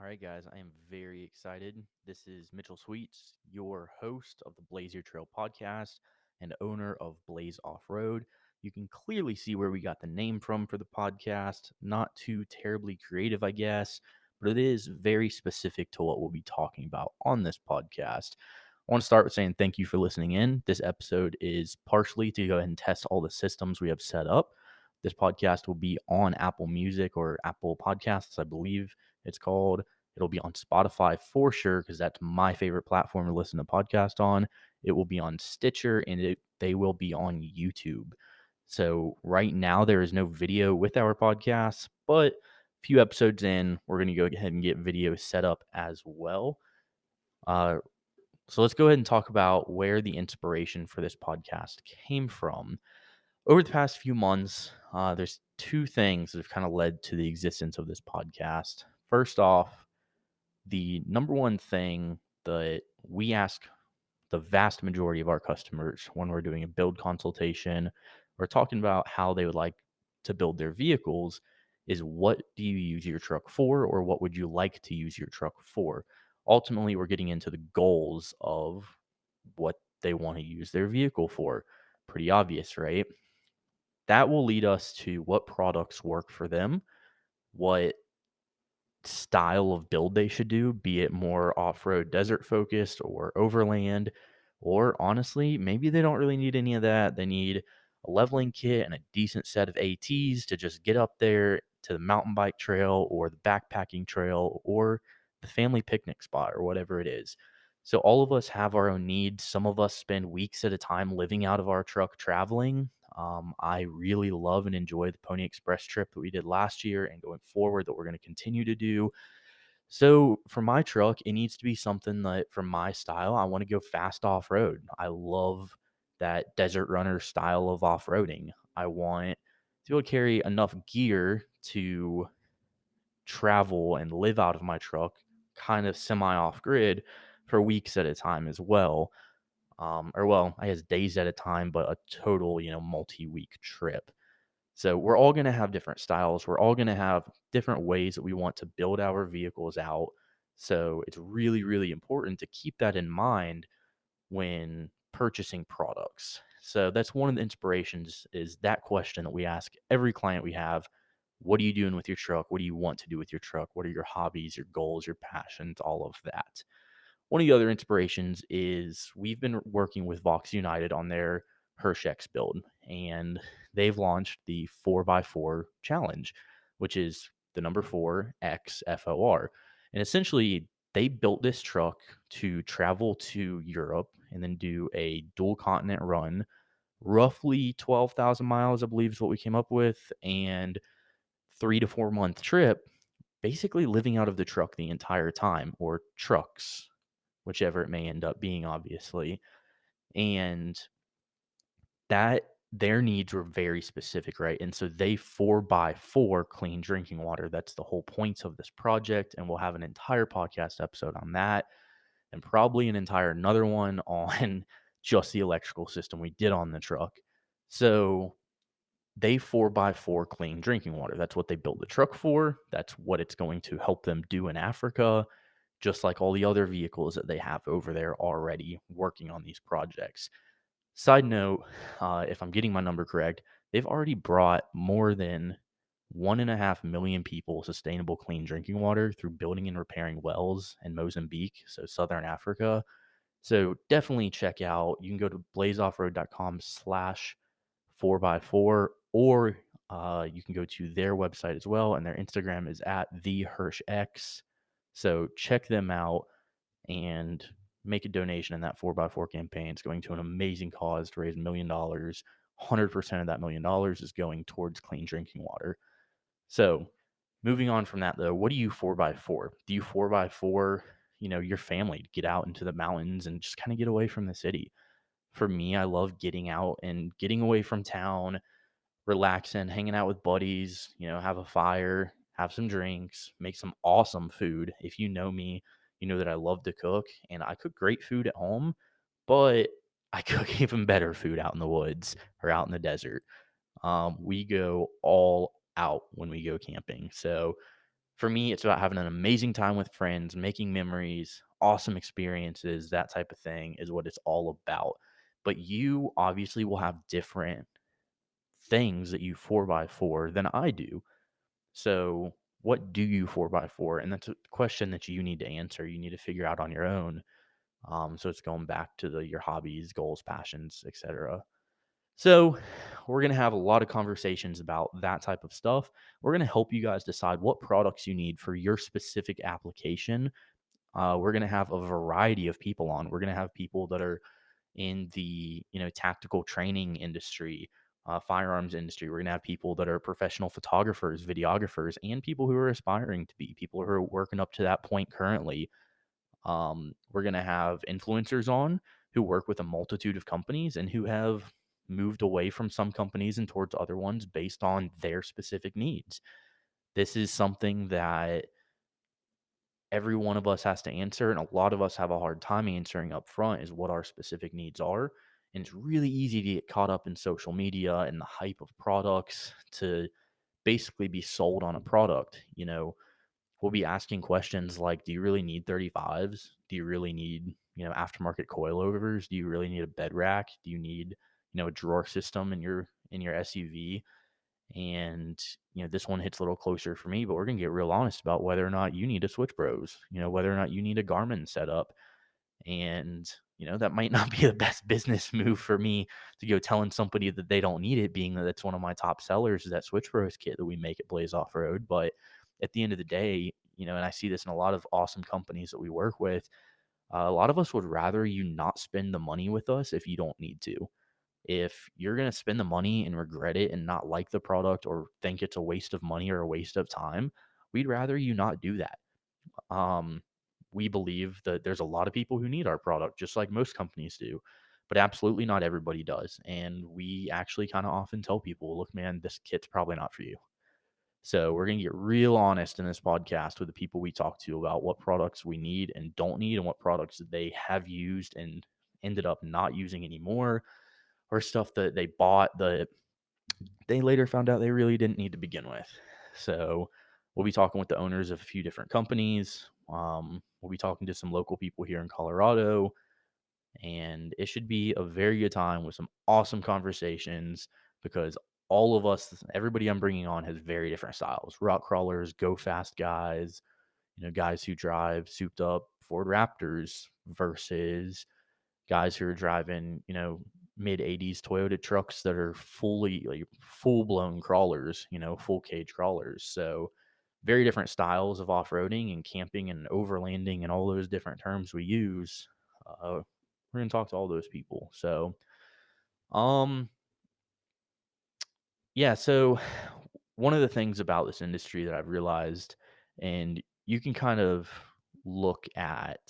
right, guys, I am very excited. This is Mitchell Sweetz, your host of the Blaze Your Trail podcast and owner of Blaze Offroad. You can clearly see where we got the name from for the podcast. Not too terribly creative, I guess, but it is very specific to what we'll be talking about on this podcast. I want to start with saying thank you for listening in. This episode is partially to go ahead and test all the systems we have set up. This podcast will be on Apple Music or Apple Podcasts, I believe it's called. It'll be on Spotify for sure because that's my favorite platform to listen to podcast on. It will be on Stitcher and they will be on YouTube. So right now there is no video with our podcast, but a few episodes in, we're going to go ahead and get video set up as well. Uh, so let's go ahead and talk about where the inspiration for this podcast came from. Over the past few months, there's two things that have kind of led to the existence of this podcast. First off, the number one thing that we ask the vast majority of our customers when we're doing a build consultation or talking about how they would like to build their vehicles is what do you use your truck for, or what would you like to use your truck for? Ultimately, we're getting into the goals of what they want to use their vehicle for. Pretty obvious, right? That will lead us to what products work for them, what style of build they should do, be it more off-road desert focused or overland, or honestly, maybe they don't really need any of that. They need a leveling kit and a decent set of ATs to just get up there to the mountain bike trail or the backpacking trail or the family picnic spot or whatever it is. So all of us have our own needs. Some of us spend weeks at a time living out of our truck traveling. I really love and enjoy the Pony Express trip that we did last year and going forward that we're going to continue to do. So for my truck, it needs to be something that for my style, I want to go fast off road. I love that desert runner style of off roading. I want to be able to carry enough gear to travel and live out of my truck kind of semi off grid for weeks at a time as well. Or well, I guess days at a time, but a total, multi-week trip. So we're all going to have different styles. We're all going to have different ways that we want to build our vehicles out. So it's really, really important to keep that in mind when purchasing products. So that's one of the inspirations is that question that we ask every client we have. What are you doing with your truck? What do you want to do with your truck? What are your hobbies, your goals, your passions, all of that? One of the other inspirations is we've been working with Vox United on their Hirsch build, and they've launched the 4x4 challenge, which is the number 4XFOR. And essentially, they built this truck to travel to Europe and then do a dual continent run, roughly 12,000 miles, I believe is what we came up with, and 3 to 4 month trip, basically living out of the truck the entire time, or trucks, whichever it may end up being, obviously. And that their needs were very specific, right? And so they 4x4 clean drinking water. That's the whole point of this project. And we'll have an entire podcast episode on that, and probably an entire another one on just the electrical system we did on the truck. So they 4x4 clean drinking water. That's what they built the truck for. That's what it's going to help them do in Africa, just like all the other vehicles that they have over there already working on these projects. Side note, if I'm getting my number correct, they've already brought more than 1.5 million people sustainable clean drinking water through building and repairing wells in Mozambique, so Southern Africa. So definitely check out. You can go to blazeoffroad.com/4x4, or you can go to their website as well, and their Instagram is at the HirschX. So check them out and make a donation in that 4x4 campaign. It's going to an amazing cause to raise $1 million. 100% of that $1 million is going towards clean drinking water. So moving on from that, though, what do you 4x4? Do you 4x4, your family to get out into the mountains and just kind of get away from the city? For me, I love getting out and getting away from town, relaxing, hanging out with buddies, have a fire, have some drinks, make some awesome food. If you know me, you know that I love to cook and I cook great food at home, but I cook even better food out in the woods or out in the desert. We go all out when we go camping. So For me, it's about having an amazing time with friends, making memories, awesome experiences, that type of thing is what it's all about. But you obviously will have different things that you 4 by 4 than I do. So, what do you 4 by 4? And that's a question that you need to answer. You need to figure out on your own. So it's going back to your hobbies, goals, passions, etc. So, we're going to have a lot of conversations about that type of stuff. We're going to help you guys decide what products you need for your specific application. We're going to have a variety of people on. We're going to have people that are in the tactical training industry, firearms industry. We're going to have people that are professional photographers, videographers, and people who are aspiring to be people who are working up to that point currently. We're going to have influencers on who work with a multitude of companies and who have moved away from some companies and towards other ones based on their specific needs. This is something that every one of us has to answer, and a lot of us have a hard time answering up front is what our specific needs are. And it's really easy to get caught up in social media and the hype of products to basically be sold on a product. We'll be asking questions like, do you really need 35s? Do you really need, aftermarket coilovers? Do you really need a bed rack? Do you need, a drawer system in your SUV? And, this one hits a little closer for me, but we're going to get real honest about whether or not you need a Switch Bros, whether or not you need a Garmin setup. And, that might not be the best business move for me to go telling somebody that they don't need it, being that it's one of my top sellers is that Switch Bros kit that we make at Blaze Off Road. But at the end of the day, and I see this in a lot of awesome companies that we work with, a lot of us would rather you not spend the money with us if you don't need to. If you're going to spend the money and regret it and not like the product or think it's a waste of money or a waste of time, we'd rather you not do that. Um, we believe that there's a lot of people who need our product, just like most companies do, but absolutely not everybody does. And we actually kind of often tell people, look, man, this kit's probably not for you. So we're going to get real honest in this podcast with the people we talk to about what products we need and don't need and what products that they have used and ended up not using anymore, or stuff that they bought that they later found out they really didn't need to begin with. So we'll be talking with the owners of a few different companies. We'll be talking to some local people here in Colorado, and it should be a very good time with some awesome conversations because all of us, everybody I'm bringing on has very different styles. Rock crawlers, go fast guys, guys who drive souped up Ford Raptors versus guys who are driving, mid 80s Toyota trucks that are fully like full blown crawlers, full cage crawlers. So very different styles of off-roading and camping and overlanding and all those different terms we use. We're going to talk to all those people. So, um, yeah, so one of the things about this industry that I've realized, and you can kind of look at,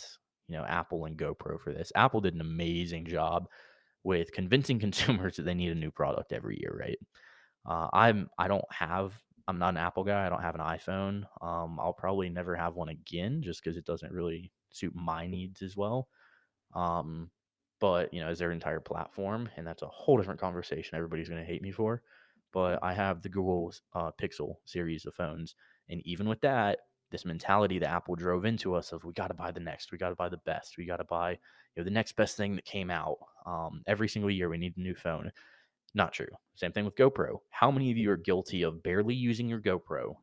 Apple and GoPro for this. Apple did an amazing job with convincing consumers that they need a new product every year, right? I'm not an Apple guy. I don't have an iPhone. I'll probably never have one again just because it doesn't really suit my needs as well. Um, but as their entire platform, and that's a whole different conversation. Everybody's going to hate me for. But I have the Google Pixel series of phones, and even with that, this mentality that Apple drove into us of we got to buy the next, we got to buy the best, we got to buy the next best thing that came out. Every single year, we need a new phone. Not true. Same thing with GoPro. How many of you are guilty of barely using your GoPro?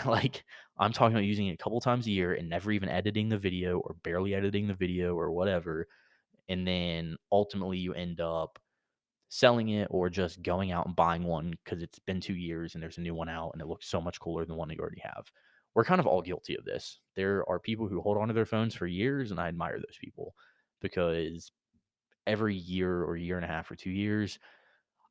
Like, I'm talking about using it a couple times a year and never even editing the video or barely editing the video or whatever. And then ultimately you end up selling it or just going out and buying one because it's been 2 years and there's a new one out and it looks so much cooler than the one you already have. We're kind of all guilty of this. There are people who hold on to their phones for years, and I admire those people because every year or year and a half or 2 years,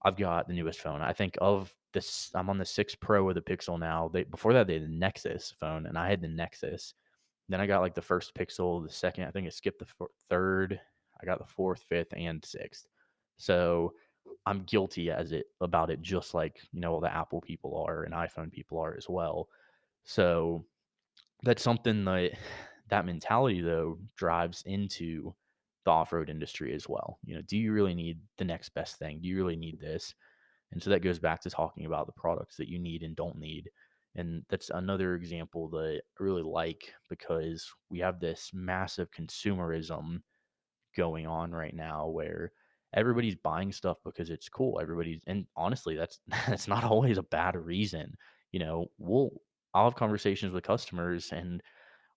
I've got the newest phone. I think of this, I'm on the 6 Pro with the Pixel now. Before that, they had the Nexus phone, and I had the Nexus. Then I got like the first Pixel, the second, I think it skipped the third. I got the fourth, fifth, and sixth. So I'm guilty about it, just like all the Apple people are and iPhone people are as well. So that's something that mentality though drives into the off-road industry as well. Do you really need the next best thing? Do you really need this? And so that goes back to talking about the products that you need and don't need. And that's another example that I really like because we have this massive consumerism going on right now where everybody's buying stuff because it's cool. And honestly, that's that's not always a bad reason. You know, I'll have conversations with customers and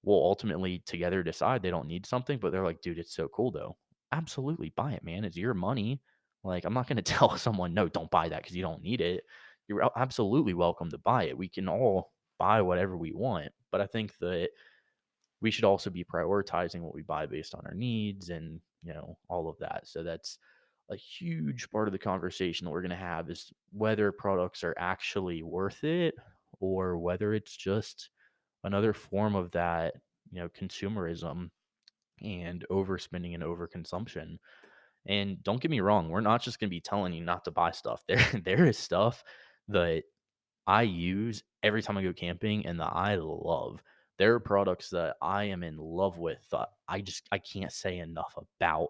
we'll ultimately together decide they don't need something, but they're like, dude, it's so cool though. Absolutely buy it, man. It's your money. Like, I'm not going to tell someone, no, don't buy that because you don't need it. You're absolutely welcome to buy it. We can all buy whatever we want. But I think that we should also be prioritizing what we buy based on our needs and, all of that. So that's a huge part of the conversation that we're going to have is whether products are actually worth it or whether it's just another form of that, consumerism and overspending and overconsumption. And don't get me wrong, we're not just going to be telling you not to buy stuff. There is stuff that I use every time I go camping and that I love. There are products that I am in love with that I can't say enough about,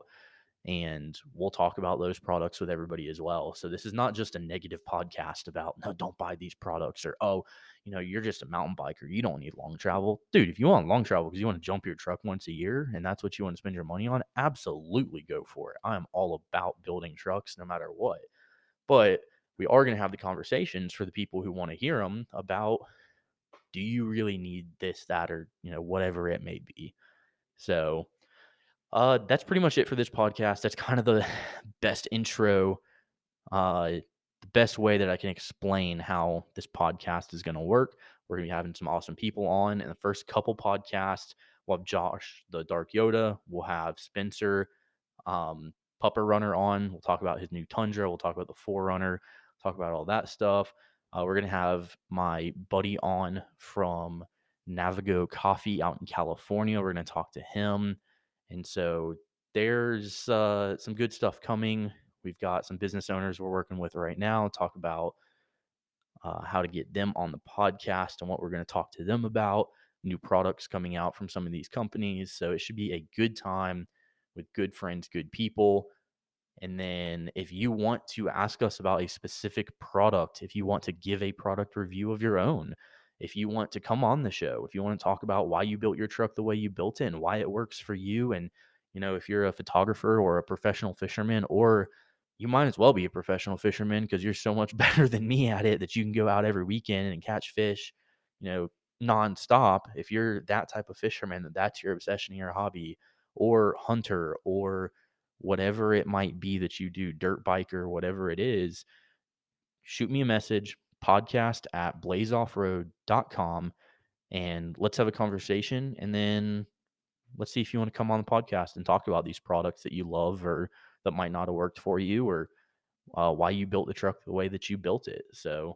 and we'll talk about those products with everybody as well. So this is not just a negative podcast about no, don't buy these products or oh, you're just a mountain biker, you don't need long travel, dude. If you want long travel because you want to jump your truck once a year and that's what you want to spend your money on, absolutely go for it. I am all about building trucks no matter what. But we are going to have the conversations for the people who want to hear them about do you really need this, that, or whatever it may be. So that's pretty much it for this podcast. That's kind of the best intro, the best way that I can explain how this podcast is going to work. We're going to be having some awesome people on. In the first couple podcasts, we'll have Josh, the Dark Yoda. We'll have Spencer, Pupper Runner on. We'll talk about his new Tundra. We'll talk about the Forerunner, talk about all that stuff. We're going to have my buddy on from Navigo Coffee out in California. We're going to talk to him. And so there's some good stuff coming. We've got some business owners we're working with right now, talk about how to get them on the podcast and what we're going to talk to them about, new products coming out from some of these companies. So it should be a good time with good friends, good people. And then if you want to ask us about a specific product, if you want to give a product review of your own, if you want to come on the show, if you want to talk about why you built your truck the way you built it and why it works for you, and if you're a photographer or a professional fisherman, or you might as well be a professional fisherman because you're so much better than me at it that you can go out every weekend and catch fish, nonstop. If you're that type of fisherman, that's your obsession, your hobby, or hunter, or whatever it might be that you do, dirt biker, whatever it is, shoot me a message, podcast@blazeoffroad.com, and let's have a conversation. And then let's see if you want to come on the podcast and talk about these products that you love or that might not have worked for you, or why you built the truck the way that you built it. So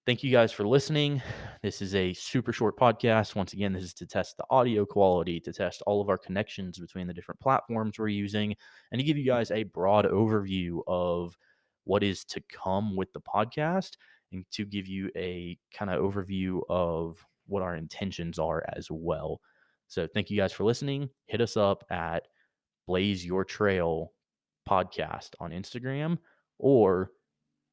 thank you guys for listening. This is a super short podcast. Once again, this is to test the audio quality, to test all of our connections between the different platforms we're using, and to give you guys a broad overview of what is to come with the podcast, and to give you a kind of overview of what our intentions are as well. So thank you guys for listening. Hit us up at Blaze Your Trail podcast on Instagram, or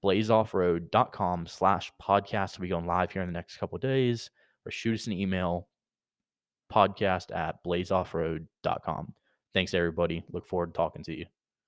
blazeoffroad.com/podcast. We'll be going live here in the next couple of days, or shoot us an email, podcast@blazeoffroad.com. Thanks, everybody. Look forward to talking to you.